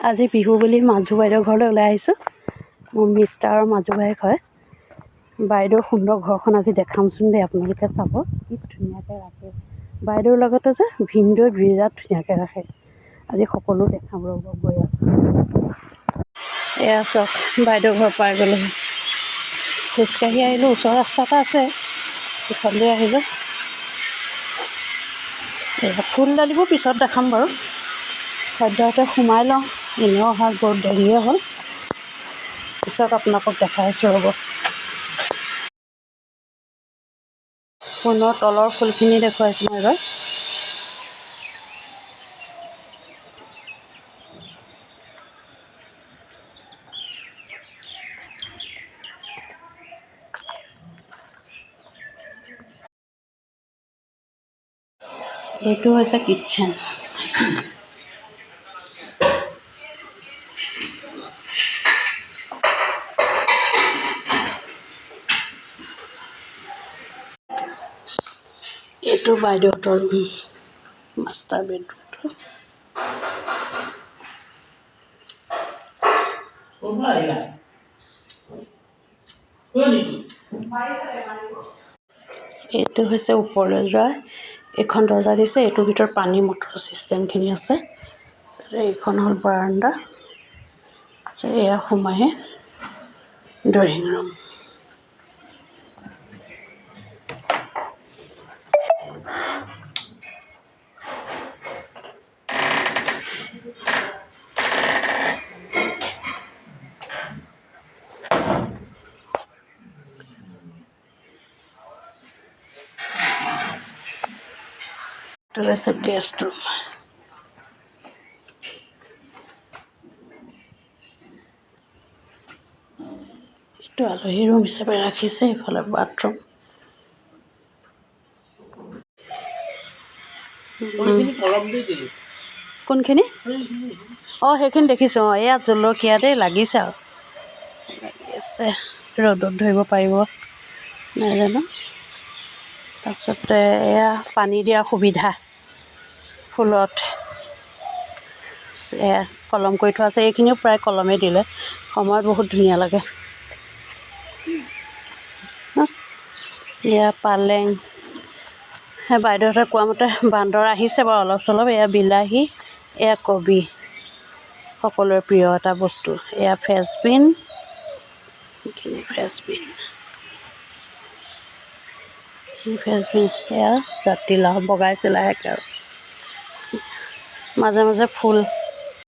আজি বিহু বুলি মাজু বাইদেউৰ ঘৰলৈ ওলাই আহিছোঁ। মোৰ মিষ্টাৰ আৰু মাজু বাইক হয়। বাইদেউৰ সুন্দৰ ঘৰখন আজি দেখামচোন দেই, আপোনালোকে চাব কি ধুনীয়াকৈ ৰাখে। বাইদেউৰ লগতে যে ভিনদেউ বিৰাট ধুনীয়াকৈ ৰাখে। আজি সকলো দেখাম, ৰ'ব গৈ আছোঁ। এয়া চাওক, বাইদেউৰ ঘৰ পাই গ'লোহি। খোজকাঢ়ি আহিলোঁ, ওচৰৰ ৰাস্তা এটা আছে, সিফালে আহিলোঁ। ফুল ডালিবোৰ পিছত দেখাম বাৰু, সদ্যহতে সোমাই লওঁ। এনেও অহা বহুত দেৰিয়ে হ'ল, পিছত আপোনালোকক দেখাই আছোঁ ৰ'ব। পুনৰ তলৰ ফুলখিনি দেখুৱাইছোঁ মই এবাৰ। এইটো হৈছে কিটচেন। এইটো বাইদেউহঁতৰ মাষ্টাৰ বেডৰুমটো। এইটো হৈছে ওপৰলৈ যোৱা, এইখন দৰ্জা দিছে, এইটোৰ ভিতৰত পানী মটৰ চিষ্টেমখিনি আছে। এইখন হ'ল বাৰাণ্ডা, এয়া সোমাই ড্ৰয়িং ৰুম। এইটো হৈছে গেষ্ট ৰুম। এইটো আলহী ৰুম হিচাপে ৰাখিছে, এইফালে বাথৰুম। কোনখিনি? অঁ, সেইখিনি দেখিছোঁ। অঁ, এয়া জলকীয়া দেই, লাগিছে আৰু লাগি আছে। ৰ'দত ধৰিব পাৰিব নাজানো। তাৰপিছতে এয়া পানী দিয়াৰ সুবিধা ফুলত, এয়া কলম কৰি থোৱা আছে। এইখিনিও প্ৰায় কলমে দিলে, সময়ত বহুত ধুনীয়া লাগে। এয়া পালেং। বাইদেউহঁতে কোৱা মতে বান্দৰ আহিছে বাৰু অলপ চলপ। এয়া বিলাহী, এয়া কবি, সকলোৰে প্ৰিয় এটা বস্তু। এয়া ফ্ৰেঞ্চবিন, এইখিনি ফ্ৰেঞ্চবিন, এয়া জাতিলাও বগাইছে লাহেকৈ আৰু মাজে মাজে ফুল